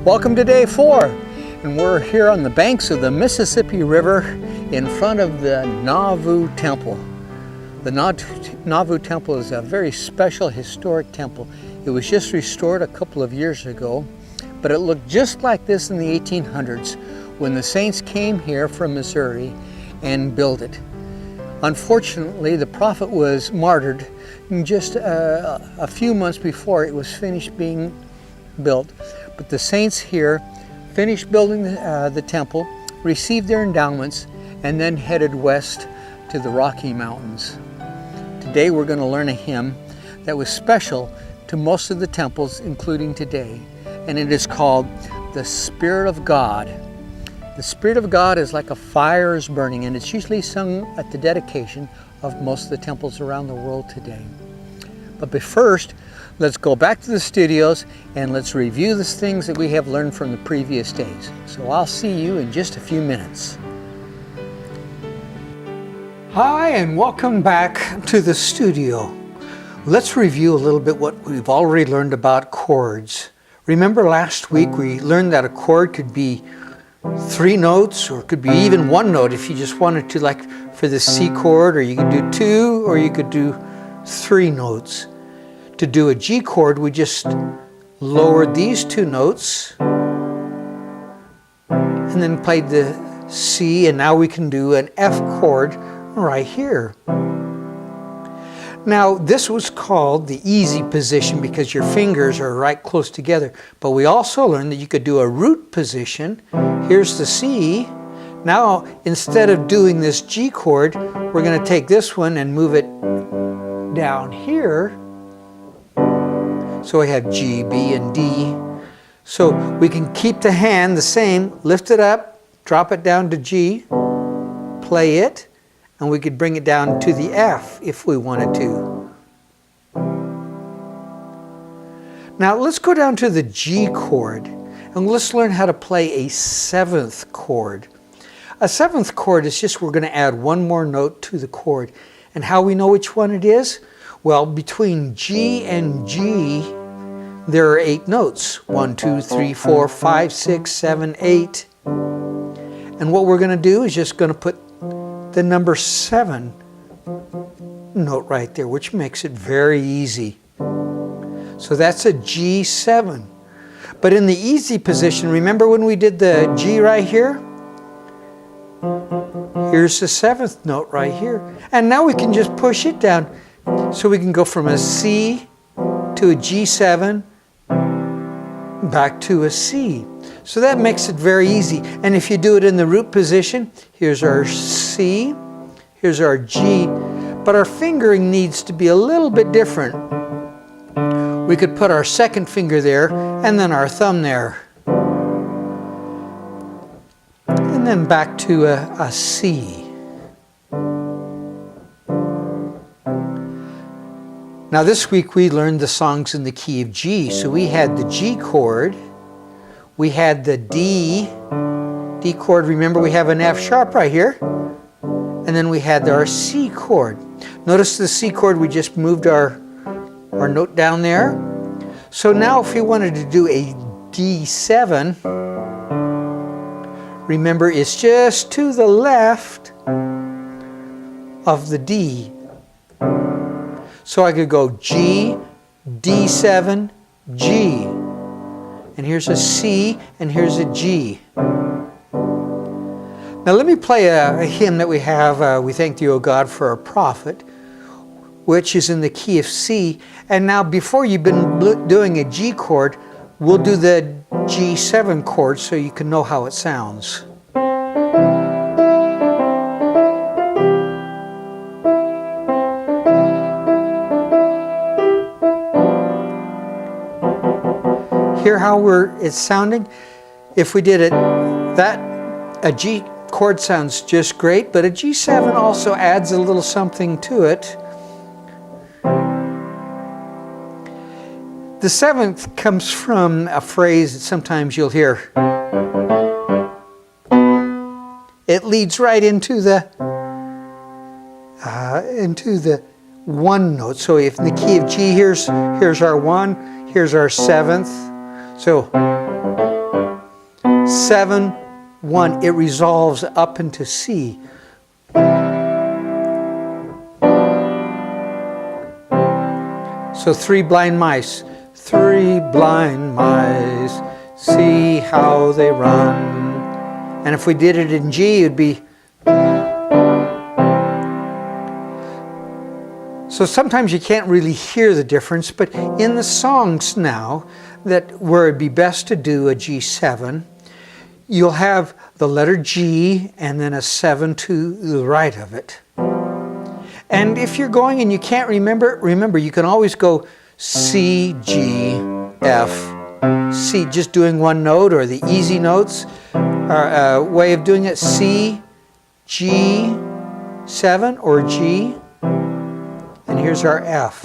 Welcome to day 4, and we're here on the banks of the Mississippi River in front of the Nauvoo Temple. The Nauvoo Temple is a very special historic temple. It was just restored a couple of years ago, but it looked just like this in the 1800s when the saints came here from Missouri and built it. Unfortunately, the prophet was martyred just a few months before it was finished being built. But the saints here finished building the temple, received their endowments, and then headed west to the Rocky Mountains. Today we're going to learn a hymn that was special to most of the temples, including today, and it is called "The Spirit of God." The Spirit of God is like a fire is burning, and it's usually sung at the dedication of most of the temples around the world today. But first, let's go back to the studios and let's review the things that we have learned from the previous days. So I'll see you in just a few minutes. Hi, and welcome back to the studio. Let's review a little bit what we've already learned about chords. Remember last week we learned that a chord could be 3 notes, or it could be even 1 note if you just wanted to, like for the C chord, or you could do 2, or you could do 3 notes. To do a G chord, we just lowered these 2 notes and then played the C, and now we can do an F chord right here. Now, this was called the easy position because your fingers are right close together, but we also learned that you could do a root position. Here's the C. Now, instead of doing this G chord, we're going to take this one and move it down here. So we have G, B, and D. So we can keep the hand the same, lift it up, drop it down to G, play it, and we could bring it down to the F if we wanted to. Now let's go down to the G chord, and let's learn how to play a 7th chord. A 7th chord is just we're going to add 1 more note to the chord. And how we know which one it is? Well, between G and G, there are 8 notes. 1, 2, 3, 4, 5, 6, 7, 8. And what we're going to do is just going to put the number 7 note right there, which makes it very easy. So that's a G7. But in the easy position, remember when we did the G right here? Here's the 7th note right here. And now we can just push it down. So we can go from a C to a G7 back to a C. So that makes it very easy. And if you do it in the root position, here's our C, here's our G, but our fingering needs to be a little bit different. We could put our 2nd finger there and then our thumb there. And then back to a C. Now this week we learned the songs in the key of G. So we had the G chord, we had the D chord, remember we have an F sharp right here, and then we had our C chord. Notice the C chord, we just moved our note down there. So now if we wanted to do a D7, remember it's just to the left of the D. So I could go G, D7, G. And here's a C, and here's a G. Now let me play a hymn that we have, We Thank Thee, O God, for Our Prophet, which is in the key of C. And now before you've been doing a G chord, we'll do the G7 chord so you can know how it sounds. Hear how it's sounding? If we did it, a G chord sounds just great, but a G7 also adds a little something to it. The 7th comes from a phrase that sometimes you'll hear. It leads right into the 1 note. So if in the key of G, here's our 1, here's our 7th. So 7, 1. It resolves up into C. So 3 blind mice. 3 blind mice, see how they run. And if we did it in G, it'd be... So sometimes you can't really hear the difference, but in the songs now, that where it'd be best to do a G7, you'll have the letter G and then a 7 to the right of it. And if you're going and you can't remember, you can always go C, G, F, C, just doing one note, or the easy notes, or a way of doing it, C, G, 7, or G, and here's our F.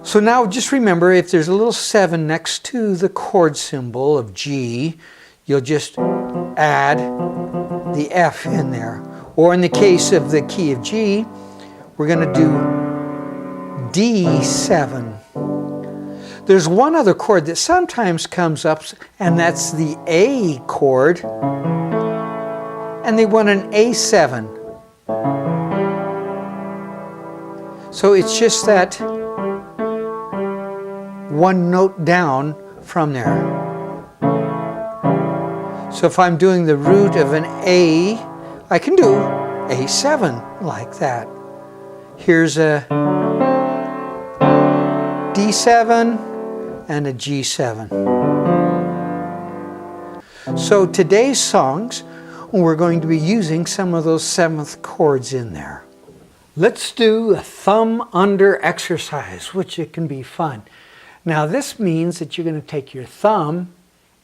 So now just remember, if there's a little 7 next to the chord symbol of G, you'll just add the F in there. Or in the case of the key of G, we're going to do D7. There's one other chord that sometimes comes up, and that's the A chord, and they want an A7. So it's just that one note down from there. So if I'm doing the root of an A, I can do A7 like that. Here's a D7 and a G7. So today's songs, we're going to be using some of those 7th chords in there. Let's do a thumb under exercise, which it can be fun. Now this means that you're going to take your thumb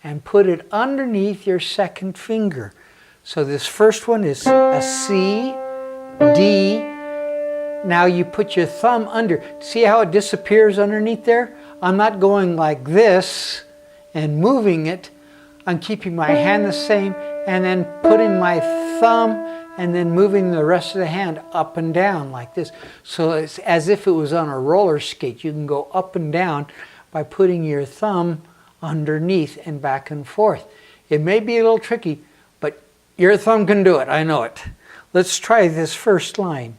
and put it underneath your 2nd finger. So this first one is a C, D. Now you put your thumb under. See how it disappears underneath there? I'm not going like this and moving it. I'm keeping my hand the same and then putting my thumb and then moving the rest of the hand up and down like this. So it's as if it was on a roller skate. You can go up and down by putting your thumb underneath and back and forth. It may be a little tricky, but your thumb can do it. I know it. Let's try this first line.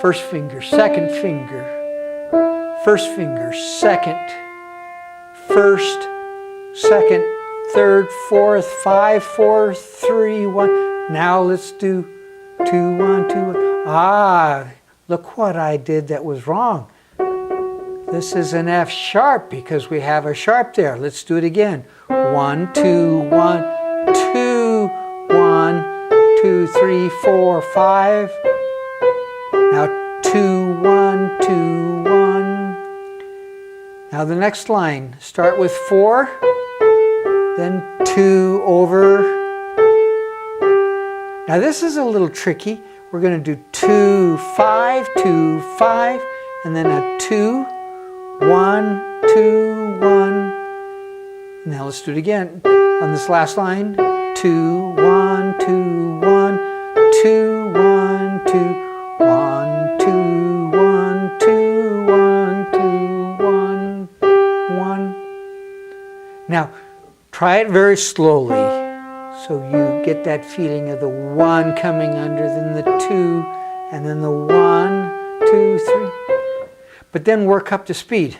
First finger, 2nd finger, 1st finger, 2nd, 1st, 2nd, 3rd, 4th, 5, 4, 3, 1. Now let's do 2, 1, 2, 1. Ah, look what I did that was wrong. This is an F sharp because we have a sharp there. Let's do it again. 1, 2, 1, 2, 1, 2, 3, 4, 5. Now 2, 1, 2, 1. Now the next line, start with 4, then 2 over. Now this is a little tricky. We're going to do 2, 5, 2, 5, and then a 2, 1, 2, 1. Now let's do it again. On this last line, 2, 1, 2, 1, 2, 1, 2, 1, 2, 1, 2, 1, 2, 1, 1. Now, try it very slowly so you get that feeling of the 1 coming under, then the 2, and then the 1, 2, 3. But then work up to speed.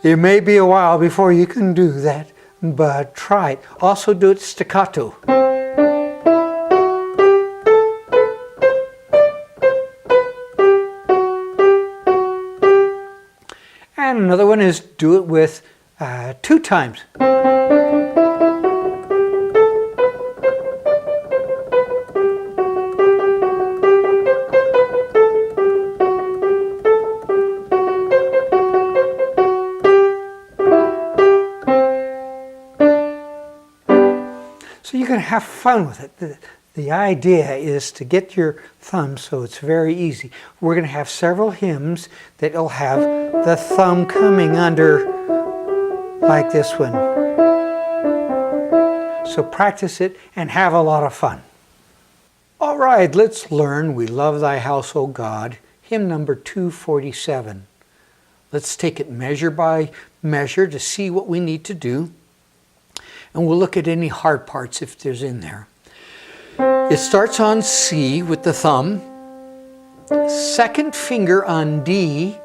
It may be a while before you can do that, but try it. Also do it staccato. And another one is do it with 2 times. So you can have fun with it. The idea is to get your thumb so it's very easy. We're going to have several hymns that will have the thumb coming under like this one. So practice it and have a lot of fun. All right, let's learn We Love Thy House, O God, hymn number 247. Let's take it measure by measure to see what we need to do. And we'll look at any hard parts if there's in there. It starts on C with the thumb, second finger on D,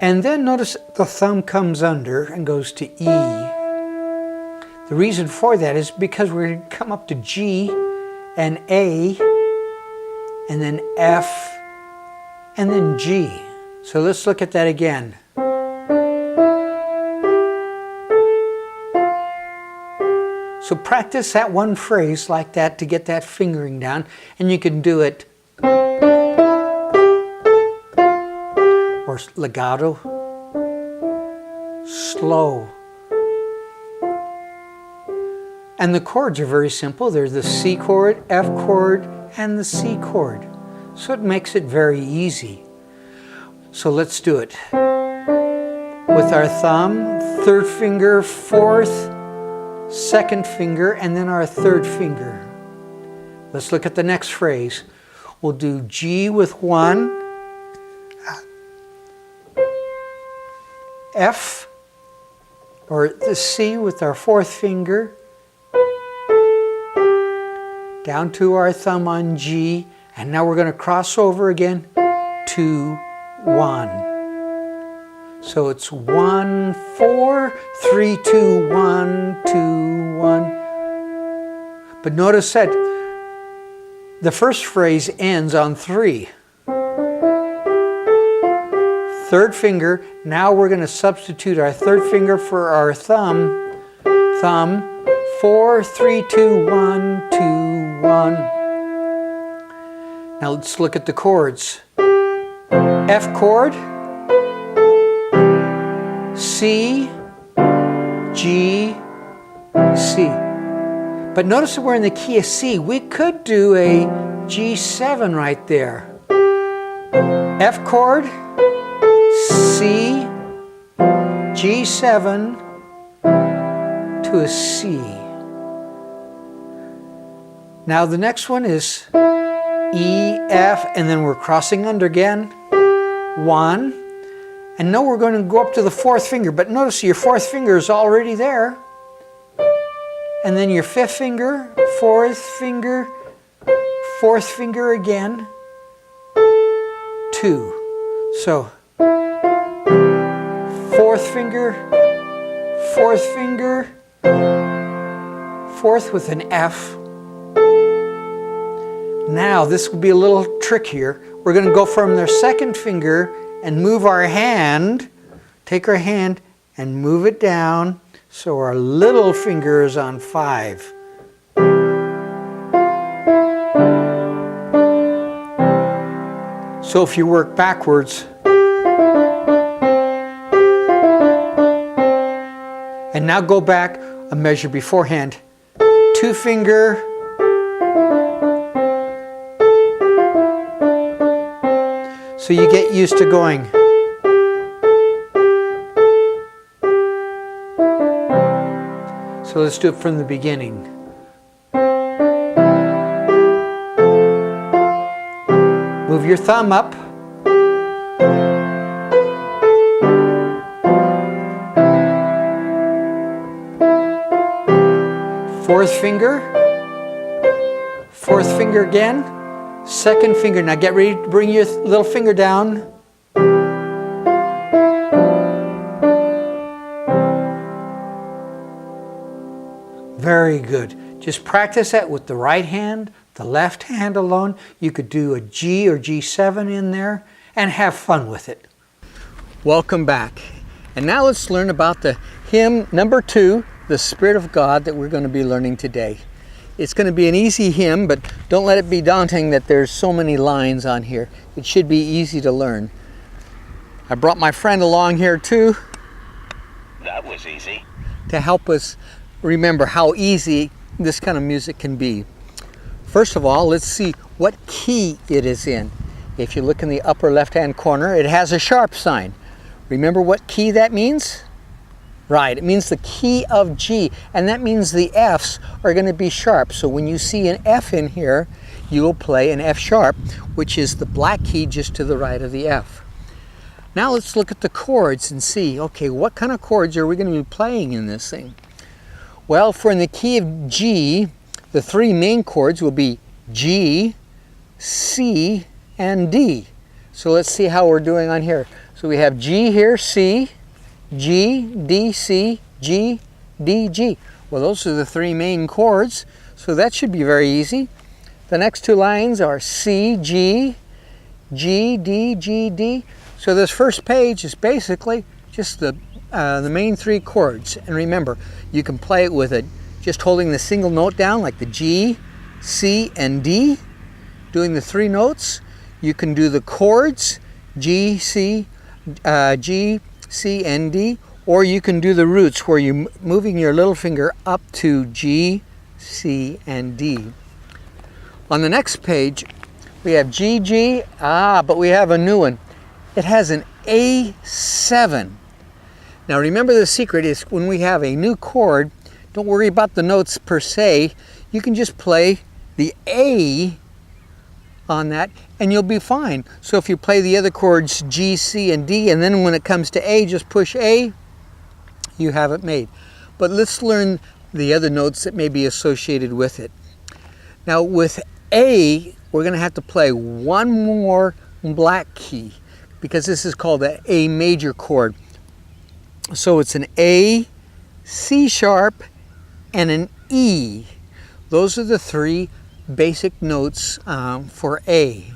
and then notice the thumb comes under and goes to E. The reason for that is because we're going to come up to G and A, and then F, and then G. So let's look at that again. So practice that one phrase like that to get that fingering down, and you can do it or legato, slow. And the chords are very simple. There's the C chord, F chord, and the C chord. So it makes it very easy. So let's do it. With our thumb, third finger, fourth, second finger, and then our third finger. Let's look at the next phrase. We'll do G with one, F, or the C with our fourth finger, down to our thumb on G, and now we're going to cross over again, 2, 1. So it's 1, 4, 3, 2, 1, 2, 1. But notice that the first phrase ends on 3. Third finger, now we're going to substitute our third finger for our thumb, 4, 3, 2, 1, 2, 1. Now let's look at the chords. F chord, C, G, C. But notice that we're in the key of C. We could do a G7 right there. F chord, C, G7 to a C. Now the next one is E, F, and then we're crossing under again, 1. And now we're going to go up to the fourth finger, but notice your fourth finger is already there. And then your fifth finger, fourth finger again, 2. So, fourth finger, fourth with an F. Now this will be a little trick here. We're going to go from their second finger and move our hand, take our hand and move it down so our little finger is on 5. So if you work backwards, and now go back a measure beforehand, 2 finger, so you get used to going. So let's do it from the beginning. Move your thumb up. Fourth finger again. Second finger. Now get ready to bring your little finger down. Very good. Just practice that with the right hand, the left hand alone. You could do a G or G7 in there and have fun with it. Welcome back. And now let's learn about the hymn number 2, The Spirit of God, that we're going to be learning today. It's going to be an easy hymn, but don't let it be daunting that there's so many lines on here. It should be easy to learn. I brought my friend along here too. That was easy. To help us remember how easy this kind of music can be. First of all, let's see what key it is in. If you look in the upper left-hand corner, it has a sharp sign. Remember what key that means? Right, it means the key of G, and that means the Fs are going to be sharp. So when you see an F in here, you will play an F sharp, which is the black key just to the right of the F. Now let's look at the chords and see, okay, what kind of chords are we going to be playing in this thing? Well, for in the key of G, the three main chords will be G, C, and D. So let's see how we're doing on here. So we have G here, C, G, D, C, G, D, G. Well, those are the three main chords, so that should be very easy. The next two lines are C, G, G, D, G, D. So this first page is basically just the main three chords. And remember, you can play it with just holding the single note down, like the G, C, and D, doing the three notes. You can do the chords, G, C, G, C, and D, or you can do the roots where you're moving your little finger up to G, C, and D. On the next page, we have G, G, but we have a new one. It has an A7. Now remember, the secret is when we have a new chord, don't worry about the notes per se. You can just play the A on that and you'll be fine. So if you play the other chords G, C, and D, and then when it comes to A, just push A, you have it made. But let's learn the other notes that may be associated with it. Now with A, we're going to have to play one more black key because this is called the A major chord. So it's an A, C sharp, and an E. Those are the three basic notes for A.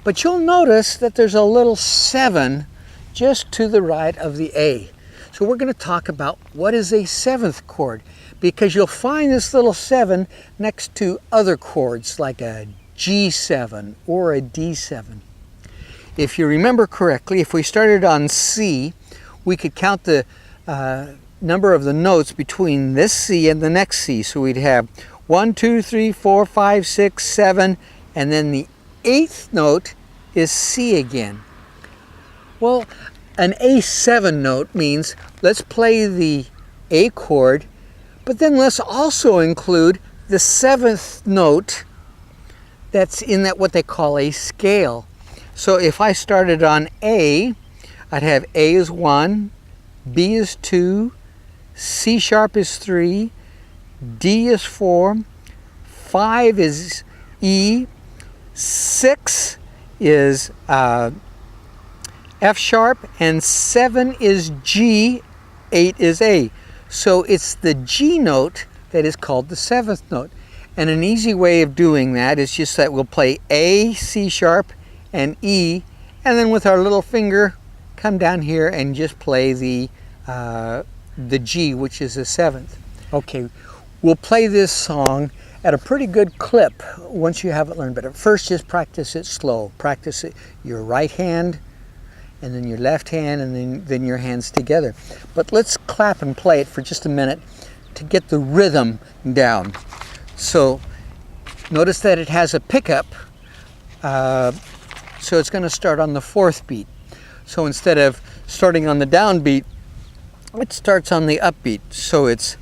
But you'll notice that there's a little 7 just to the right of the A. So we're going to talk about what is a 7th chord, because you'll find this little 7 next to other chords like a G7 or a D7. If you remember correctly, if we started on C, we could count the number of the notes between this C and the next C. So we'd have 1, 2, 3, 4, 5, 6, 7, and then the 8th note is C again. Well, an A7 note means let's play the A chord, but then let's also include the 7th note that's in that what they call a scale. So if I started on A, I'd have A is 1, B is 2, C sharp is 3, D is 4, 5 is E, 6 is F sharp, and 7 is G, 8 is A. So it's the G note that is called the 7th note. And an easy way of doing that is just that we'll play A, C sharp, and E, and then with our little finger come down here and just play the G, which is the 7th. Okay, we'll play this song at a pretty good clip once you have it learned, but at first just practice it slow. Practice it your right hand and then your left hand and then your hands together. But let's clap and play it for just a minute to get the rhythm down. So notice that it has a pickup, so it's going to start on the 4th beat. So instead of starting on the downbeat, it starts on the upbeat. So it's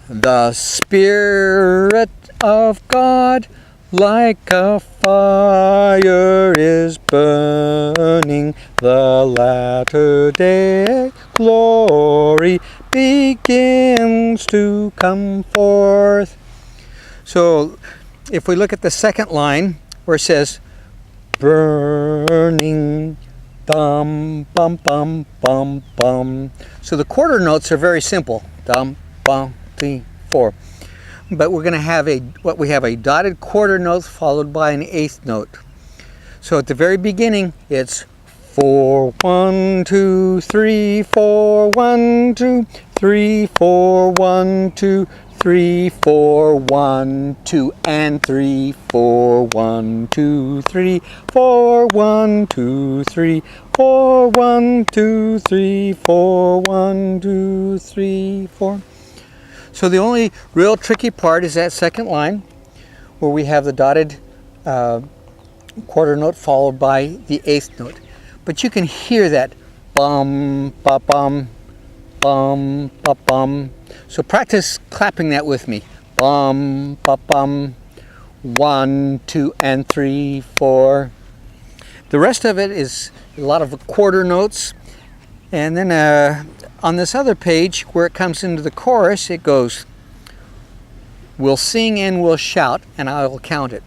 the Spirit of God like a fire is burning, the latter day glory begins to come forth. So if we look at the second line where it says burning, dum bum bum bum bum. So the quarter notes are very simple. Dum bum 3 4. But we're going to have a dotted quarter note followed by an 8th note. So at the very beginning it's 4 1 2 3 4 1 2 3 4 1 2 3 4 1 2 and 3 4 1 2 3 4 1 2 3 4 1 2 3 4 1 2 3 4. So the only real tricky part is that second line where we have the dotted quarter note followed by the 8th note. But you can hear that bum ba bum bum, ba bum. So practice clapping that with me. Bum, ba bum. 1, 2, and 3, 4. The rest of it is a lot of quarter notes. And then on this other page where it comes into the chorus, it goes, we'll sing and we'll shout, and I'll count it.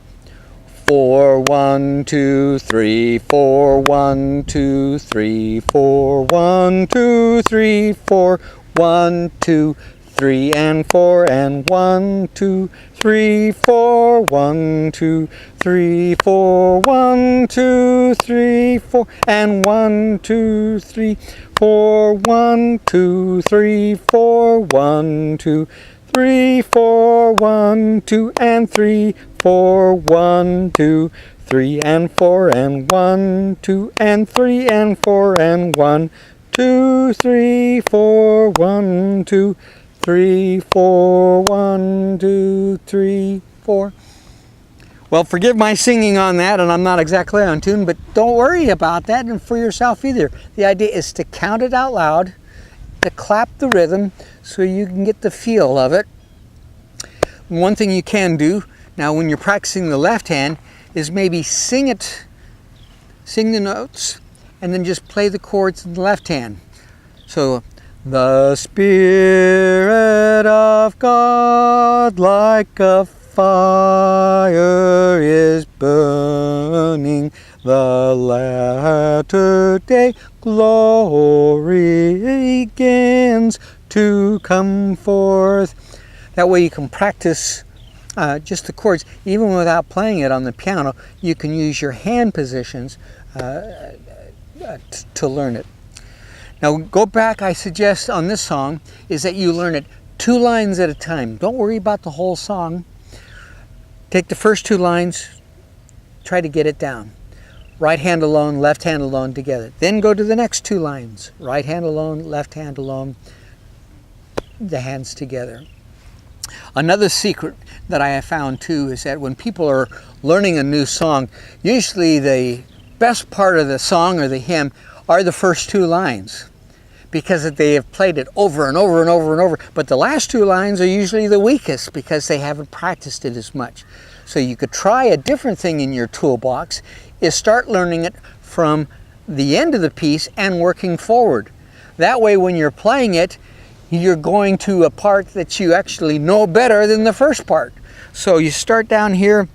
4, 1, 2, 3, 4, 1, 2, 3, 4, 1, 2, 3, 4, 1, 2, 3, and 4, and 1, 2, 3, 4, 1, 2, 3, 4, 1, 2, 3, 4, and 1, 2, 3, 4, 1, 2, 3, 4, 1, 2, 3, 4, 1, 2, and 3, 4, 1, 2, 3, and 4, and 1, 2, and 3, and 4, and 1, 2, 3, 4, 1, 2, 3, 4, 1, 2, 3, 4. Well, forgive my singing on that, and I'm not exactly on tune, but don't worry about that and for yourself either. The idea is to count it out loud, to clap the rhythm so you can get the feel of it. One thing you can do now when you're practicing the left hand is maybe sing the notes, and then just play the chords in the left hand. So, the Spirit of God like a fire is burning, the latter day glory begins to come forth. That way you can practice just the chords. Even without playing it on the piano, you can use your hand positions to learn it. Now go back, I suggest on this song, is that you learn it 2 lines at a time. Don't worry about the whole song. Take the first 2 lines, try to get it down. Right hand alone, left hand alone together. Then go to the next 2 lines. Right hand alone, left hand alone, the hands together. Another secret that I have found too is that when people are learning a new song, usually the best part of the song or the hymn are the first 2 lines, because they have played it over and over and over and over. But the last 2 lines are usually the weakest because they haven't practiced it as much. So you could try a different thing in your toolbox, is start learning it from the end of the piece and working forward. That way when you're playing it, you're going to a part that you actually know better than the first part. So you start down here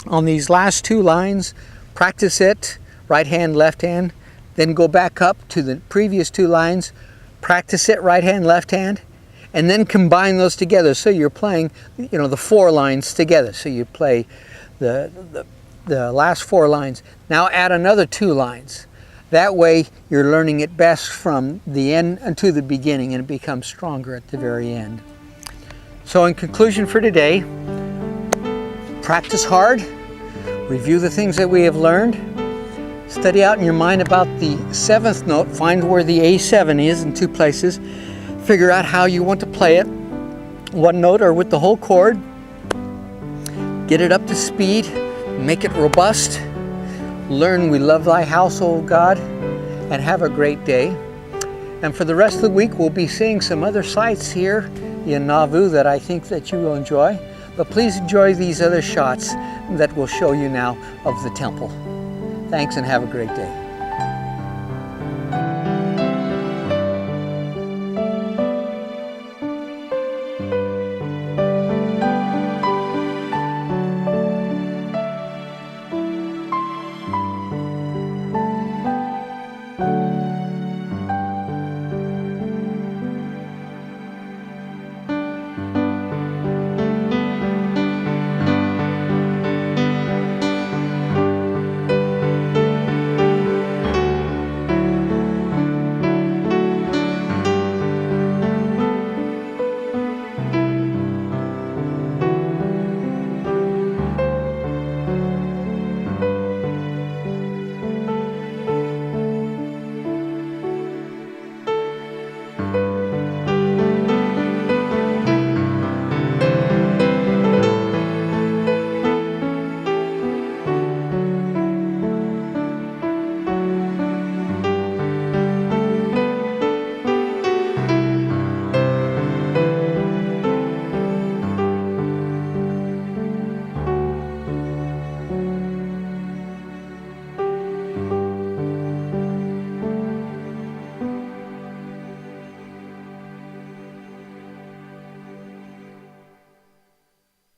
on these last 2 lines, practice it, right hand, left hand, then go back up to the previous 2 lines, practice it, right hand, left hand, and then combine those together. So you're playing, the 4 lines together. So you play the last 4 lines. Now add another 2 lines. That way you're learning it best from the end to the beginning, and it becomes stronger at the very end. So in conclusion for today, practice hard, review the things that we have learned, study out in your mind about the 7th note, find where the A7 is in 2 places, figure out how you want to play it, one note or with the whole chord, get it up to speed, make it robust, learn we love thy house, O God, and have a great day. And for the rest of the week, we'll be seeing some other sights here in Nauvoo that I think that you will enjoy. But please enjoy these other shots that will show you now of the temple. Thanks and have a great day.